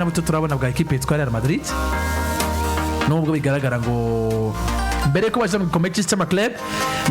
nabwo turabona bwa equipe yitwa Real Madrid nubwo bigaragara ngo mbere ko baje mu gikombe cy'amaklub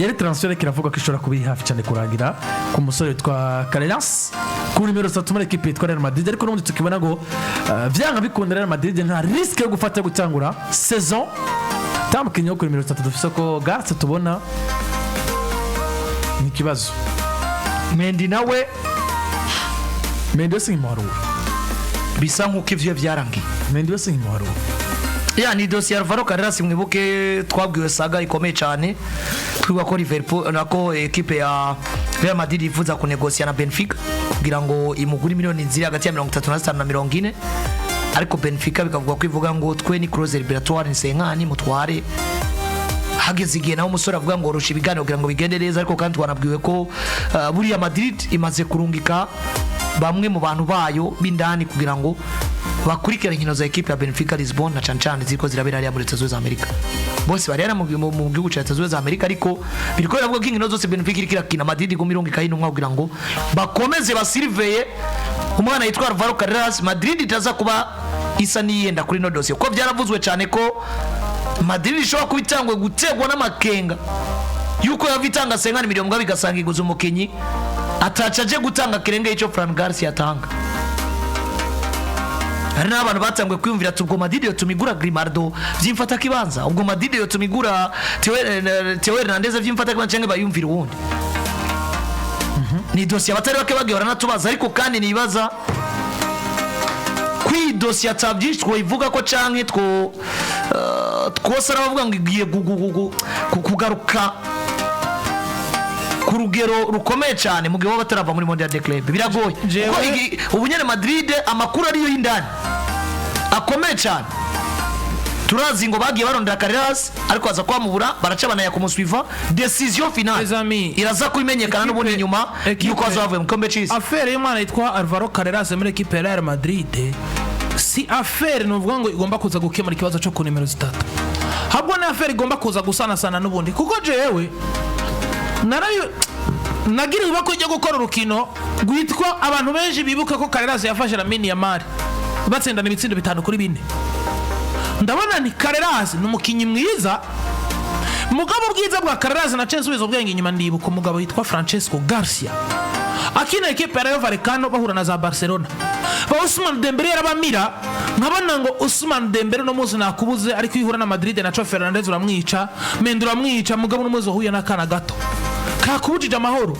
yari transfer kiravuga ko ishobora kuba hafi cyane kurangira ku musore witwa Carreras ku numero 3 muri equipe yitwa Real Madrid ariko n'ubundi tukibona ngo vyanga bikunda Real Madrid nta risk yo gufata gutangura saison tamukinyo ku numero 3 dufise ko Garce tubona ni kibazo Mendy nawe Mendy simaro bisa nkuko ivyo vyarangiye Mendy simaro ya ni dossier Alvaro Carreras mwibuke twabwiwe saga ikomeye cyane twiwa ko Liverpool nako equipe ya Real Madrid ivuza ku negosia na Benfica kugira ngo imuguri miliyoni ziri hagati ya 35 na 40 ariko Benfica bikavuga ko ivuga ngo twe ni clause liberatoire nsenkani mutware hageze igihe naho umusore avuga ngo rusha ibiganiro kugira ngo bigende neza ariko kandi twanabwiwe ko buriya Madrid imaze kurungika bamwe mu bantu bayo bindani kugira ngo bakurikira inkino za equipe ya Benfica Lisbon na Chanchan ziko zirabera ari muri Leta Zunze za Amerika bose bari mu gihugu cya Leta Zunze za Amerika ariko biriko biravuga ko inkino zose Benfica irikira kina Madrid gumirungika y'intumwa kugira ngo bakomeze basirveye umwana yitwa Alvaro Carreras. Madrid itaza kuba isa niyenda kuri no dossier ko byaravuzwe cyane ko Madrid ishobora kubitangwe gutegwa n'Amakenga yuko yavitanga 50 miliyoni ngo bigasanga iguza umukinyi atacaje gutanga kirenge y'icyo Fran Garcia atanga. Hari n'abantu batangwe kwiyumvira ubwo Madrid yo tumigura Grimaldo vyimfata kibanza ubwo Madrid yo tumigura Theo Hernandez vyimfata kibanza cyangwa bayumvira uwundi. Ni dossier abatari bake bagihora natubaza ariko kandi nibaza kwi dossier atabyinshi twivuga ko canke twosara bavuga ngo igiye kugaruka ku rugero rukomeye cyane mu gihe batarava muri Mondial de Club biragoye ubu nyene Madrid amakuru ari yo y'indani akomeye cyane turazi ngo bagiye barondera Carreras ariko aza kwamubura baracabana ya kumuswiva decision finale iraza kumenyekana n'ubundi nyuma yuko azavuye mu kombe cy'isi. Affaire y'umwana yitwa Alvaro Carreras muri equipe ya Real Madrid si affaire nuvuga ngo igomba kuza gukemura ikibazo cyo ku numero 3 habwo na affaire igomba kuza gusana sana n'ubundi kuko jewe narayo nagira ibako ryo gukora urukino gwitwa abantu benshi bibuka ko Carreras yafashe na mini ya Mari batsendana ibitsindo 5 kuri 4 ndabona ni Carreras numukinyi mwiza mugabo bwiza bwa Carreras na chance wizo bwenge nyuma ndibuka umugabo yitwa Francesco Garcia akina equipe ya Vallecano bahura na za Barcelona ba Ousmane Dembele yarabamira nkabona ngo Ousmane Dembele no muzi nakubuze ariko ihura na Madrid na Fernandez uramwica Mendy uramwica mugabo no muzi huye nakana gato kakubujije amahoro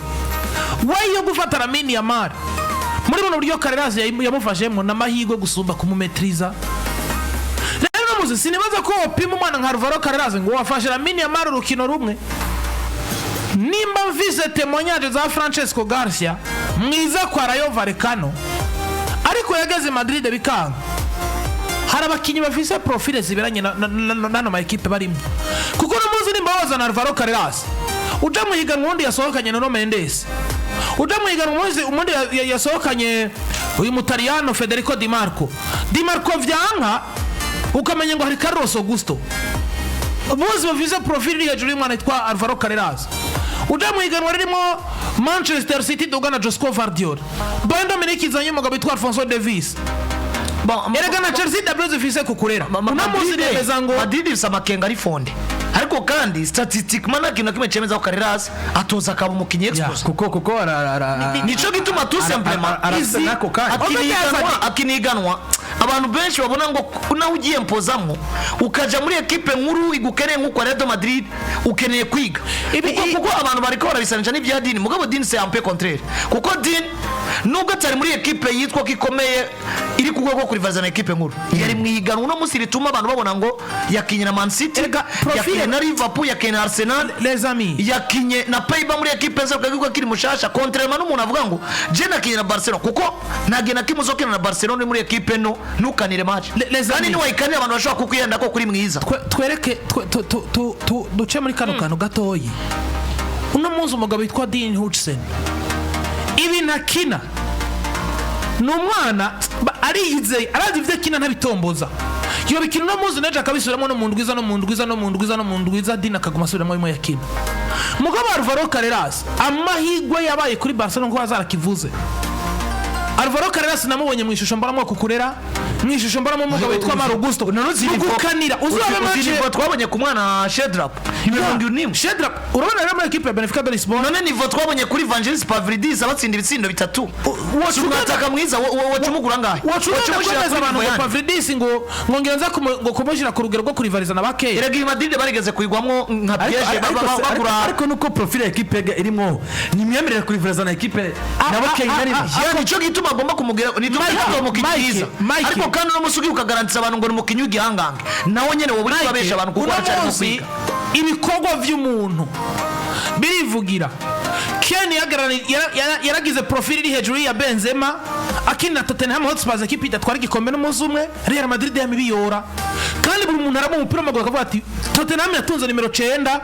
wayo gufatara mini ya Mari muri buno buryo Carreras yamufashemo n'amahirwe gusumba kumumetriza. Rero muzi sinibaza ko opima umwana nka Alvaro Carreras ngo wafashe mini ya Mari urukino rumwe nimba mvise témoignage za Francesco Garcia mwiza kwa Rayo Vallecano ariko yageze Madrid bikanga hari abakinyi bafise profile ziberanye nano ma equipe barimo kuko no muzi nimba wazana Alvaro Carreras uja muhiganwa undi yasohokanye na Mendes uja muhiganwa umundi yasohokanye uyu Mutariyano Federico Di Marco vyanka ukamenya ngo hari Carlos Augusto bose bafise profile hejuru y'umwana yitwa Alvaro Carreras uja muhiganwa ririmo Manchester City dogana Josko Vardiol Bayern Munich izanye umugabo yitwa Alphonso Davies erega na Chelsea dabloze fise kukurera unamuzi neza ngo Madrid ifise Amakenga ari fonde ariko kandi statistic mana kintu kimwe cemeza ko Carreras atoza akaba umukinyi expose kuko nico gituma tout simplement akiniganwa abantu benshi babona ngo naho ugiye impozamo ukaja muri equipe nkuru igukeneye nkuko Real Madrid ukeneye kwiga kuko abantu bariko barabisanisha n'ibya Dini mugabo Dini c'est un peu contraire kuko Dini nubwo atari muri equipe yitwa kikomeye iri kugwa ko kurivazana equipe nkuru yari mwiganwa no musiri tuma abantu babona ngo yakinye na Man City yakinye na Liverpool yakinye na Arsenal les amis yakinye na Payba muri equipe zo kagirwa kiri mushasha contrairement n'umuntu avuga ngo je nakinye na Barcelona kuko nagena kimuzokina na Barcelona muri equipe no nukanire match kandi ni wayikanira abantu bashaka kukuyenda ko kuri mwiza twereke duce muri kano kantu gatoyi uno munsi umugabo yitwa Dean Hutchinson ibi nakina n'umwana ariyize arazivye kina ntabitomboza yo bikina no muzi neje akabisubiramo no mundwiza Dina kaguma asubiramo imwe yakina mugabo Alvaro Carreras amahigwe yabaye kuri Barcelona ko azarakivuze Alvaro Carreras namubonye mu ishusho mbaramwa kukurera mwishusho mbona mu mugabo witwa Marugusto gukanira uzabe match twabonye ku mwana Shedrap Shedrap urabona rero muri equipe ya Benfica de Lisbonne none nivo twabonye kuri Evangelis Pavlidis abatsinda ibitsindo bitatu wataka mwiza wacumugura ngahe wacumugura abantu ngo Pavlidis ngo ngenza ngo kumujira ku rugero rwo kurivariza na bakeye erega Madrid barigeze kuyigwamwo nka piège bagura ariko nuko profile ya equipe irimo nimwemerera kurivariza na equipe na bakeye nari nico gituma agomba kumugira nituma mu kigiza ariko kandi no musugi ukagarantiza abantu ngo ni mukinyu gihangange nawo nyene wo buri babesha abantu kuko cyari musinga ibikorwa vy'umuntu birivugira Ken yaragize profile iri hejuru ya Benzema akina Tottenham Hotspur equipe idatwara igikombe n'umuzi umwe Real Madrid yamibiyora kandi buri muntu aramo umupira w'amaguru akavuga ati Tottenham yatunze nimero 9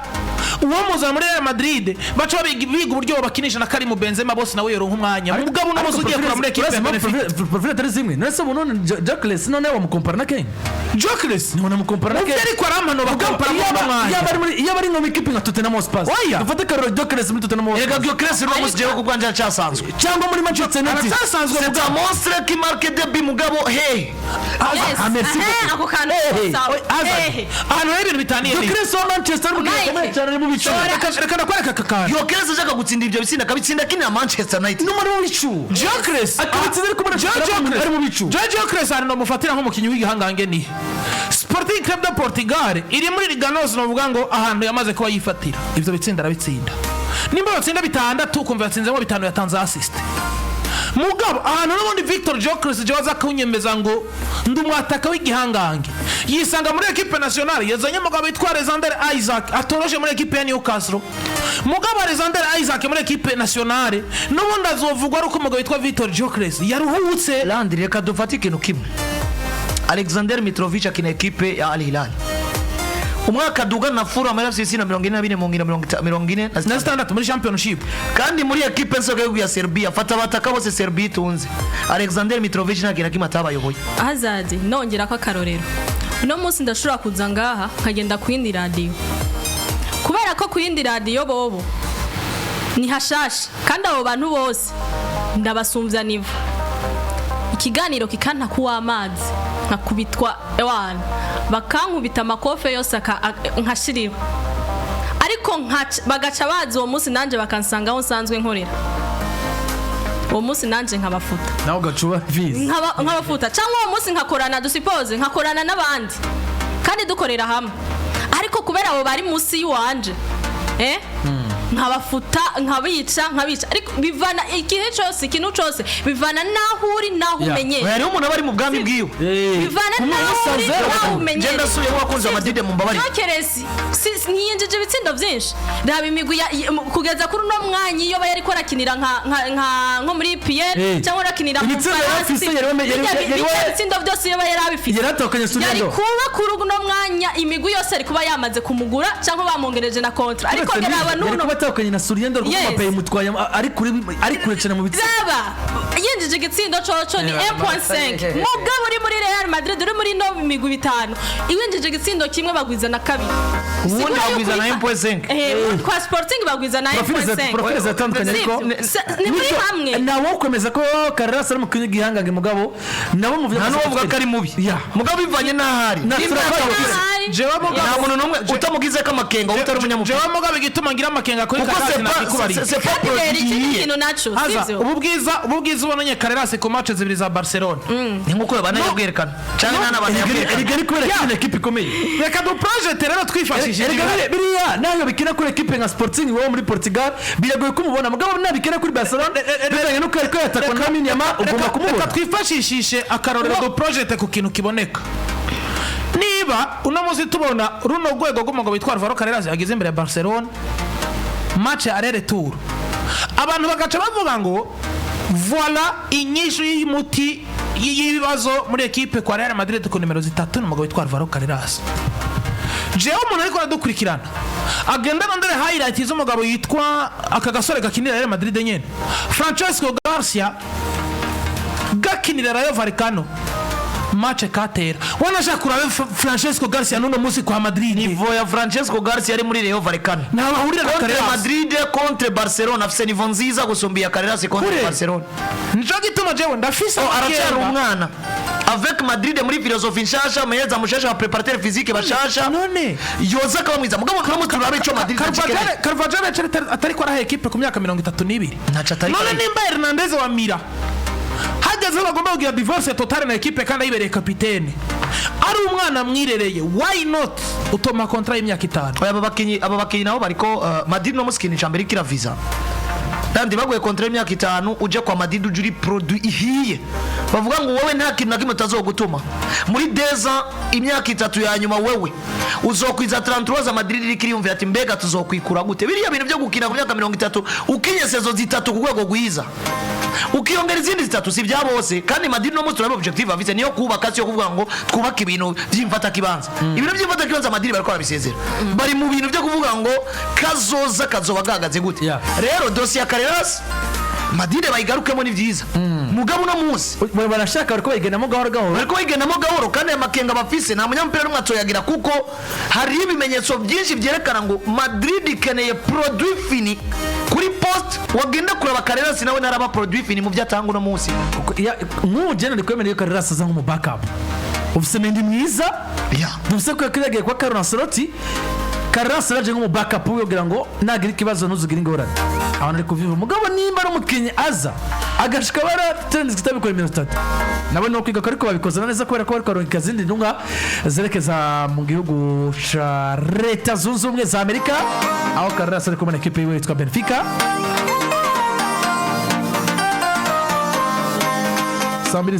uwo muzana muri Real Madrid baca biga uburyo bakinisha na Karim Benzema bose nawe yoronka umwanya mugabo n'umuzi ugiye kura muri equipe profile atari zimwe nese bunone Jacques none wamukompara na Ken Jacques none mukompara na Ken ariko aramano bakompara iyo bari mu equipe nka Tottenham Hotspur dufate Carlo Jacques muri Tottenham Hotspur erega Jacques no musije ko gwanja cyasanzwe cyangwa muri Manchester United cyasanzwe c'est un monstre qui marque des buts mugabo hey merci ako kantu ahantu hari ibintu bitaniye Jacques so Manchester cyane mu bicu reka nakwereka kakara Jacques aje gutsinda ibyo bitsinda kabitsinda kina Manchester United numero w'icu Jacques akabitsinda ariko ari mu bicu Jacques ari no mufatira nk'umukinyi w'igihangange ni Sporting Club de Portugal iri muri Liganos no vuga ngo ahantu yamaze kuba yifatira ivyo bitsinda arabitsinda nimba batsinda bitandatu kumva yatsinzemo bitanu yatanze assist mugabo ahantu n'ubundi Victor Jokres jaza kunyemeza ngo ndumwataka w'igihangange yisanga muri equipe nationale yazanye mugabo yitwa Alexander Isaac atoroje muri equipe ya Newcastle mugabo Alexander Isaac muri equipe nationale n'ubundi azovugwa ari uko mugabo yitwa Victor Jokres yaruhutse Landry reka dufate ikintu kimwe Alexander Mitrovic akina equipe ya Al Hilal umwaka duga na furu amara FC na 44 na standard muri championship kandi muri equipe nsoga ya Serbia fata bataka bose Serbia tunze Alexander Mitrovic nagira kimata bayoboye Hazard nongera ko akarorero uno munsi ndashura kuza ngaha nkagenda kwindi radio kubera ko kwindi radio bobo ni hashasha kandi abo bantu bose ndabasumvya nivo ikiganiro kikanta kuwa amazi nkakubitwa ewana bakankubita amakofe yose nkashirira ariko bagaca bazi uwo munsi nanje bakansanga aho nsanzwe nkorera uwo munsi nanje nkabafuta nawe gacuba vizi nkabafuta cyangwa uwo munsi nkakorana dusipoze nkakorana n'abandi kandi dukorera hamwe ariko kubera abo bari munsi y'uwanje nkabafuta nkabica ariko bivana igihe cyose ikintu cyose bivana naho uri naho umenye yari umuntu bari mu bwami bwiwe bivana naho uri naho umenye genda suye wakunze Madrid mu mbabari Carreras niyinjije ibitsindo byinshi raba imigwi kugeza kuri no mwanya iyo bari ko rakinira nko muri Pierre cyangwa rakinira mu Faransa ibitsindo byose iyo bari abifite yaratokanye yari kuba kuri no mwanya imigwi yose ari kuba yamaze kumugura cyangwa bamongereje na kontra ariko geraba nuno batokanye na Suriendo rwo paye mutwaye ari kure cyane mu bitsinda raba yinjije igitsindo coco ni 1.5 mugabo uri muri Real Madrid uri muri no imigwi bitanu iwinjije igitsindo kimwe bagwiza na kabiri ubundi bagwiza na 1.5 kwa Sporting bagwiza na 1.5 profile zatandukanye ariko ni muri hamwe nawo kwemeza ko Carreras ari mu kinyi gihangange mugabo nabo mu nta nuvuga ko ari mubi mugabo bivanye n'ahari jewe mugabo nta muntu numwe utamugize ko Amakenga utari umunyamupira jewe mugabo igituma ngira Amakenga ko Carreras na kubari ubu bwiza ubonanye Carreras ku match zibiri za Barcelona ni nkuko banayabwerekana cyane nana banayabwerekana rigari kubera kino equipe ikomeye reka du project rero twifashishije biriya nayo bikina kuri equipe nka Sporting wo muri Portugal biragoye kumubona mugabo nabikina kuri Barcelona bizanye nuko ariko yatakwa na Minyama ugomba kumubona reka twifashishishe akarorero du project ku kintu kiboneka niba uno munsi tubona runo rwego rw'umugabo witwa Alvaro Carreras yagize imbere ya Barcelona match ya retour abantu bagaca bavuga ngo voilà inyishu y'umuti y'ibibazo muri equipe kwa Real Madrid ku numero 3 n'umugabo witwa Alvaro Carreras jewe umuntu ariko aradukurikirana agenda nondere highlight z'umugabo yitwa aka gasore gakinira Real Madrid nyene Francesco Garcia gakinira Rayo Vallecano match katera wanashaka kurabe Francesco Garcia nuno musi kwa Madrid nivo ya Francesco Garcia ari muri Rayo Vallecano nabahurira na contre Carreras Madrid contre Barcelona afise nivo nziza gusumbia Carreras contre Kure. Barcelona nico gituma jewe ndafisa aracyari umwana avec Madrid muri philosophie nshasha meza mushasha wa préparateur physique bashasha none yoza kaba mwiza mugabo turabe ico Madrid Carvajal atari ko arahe equipe ku myaka 32 Nacha atari none nimba Hernandez wa Mira hageze bagomba kugira divorce totale na equipe kandi ayibereye kapitene ari umwana mwirereye why not utoma contrat y'imyaka 5 aba bakinyi nabo bariko Madrid no muskini chambere kira visa kandi baguye contrat y'imyaka 5 uje kwa Madrid ujuri produit ihiye bavuga ngo wowe nta kintu na kimwe utazogutuma muri deza imyaka 3 ya nyuma wewe uzokwiza 33 za Madrid iri yumvira ati mbega tuzokwikura gute biriya bintu byo gukina ku myaka 30 ukinye sezo zitatu ku rwego rwiza ukiyongera izindi zitatu si bya bose kandi Madrid no musi turabona objective afite niyo kubaka cyo kuvuga ngo twubaka ibintu by'imfata kibanza ibintu by'imfata kibanza Madrid bariko babisezera bari mu bintu byo kuvuga ngo kazoza kazobagagaze gute rero dossier ya Carreras Madrid bayigarukemo ni byiza mugabo no musi barashaka bariko bayigenamo gahoro kandi Amakenga bafise nta munyampira n'umwe atoyagira kuko hari ibimenyetso byinshi byerekana ngo Madrid ikeneye produit fini kuri post wagenda kuraba Carreras nawe naraba produit fini mu byatanga no musi nk'ugenda ndikwemera iyo Carreras aza nk'umu backup ufise mendi mwiza dufise ko yakiragiye kwa Carlos Ancelotti Carreras araje nk'umu backup uyogira ngo nagira ikibazo ntuzugira ingorane abantu ari kuviva mugabo nimba ari umukinyi aza agashika baratenze kitabikora 3 nabo no kwiga ariko babikoze neza kubera ko bariko baronka izindi ndunga zerekeza mu gihugu ca Leta Zunze Ubumwe za Amerika aho Carreras ari kumwe na equipe yitwa Benfica Sambiri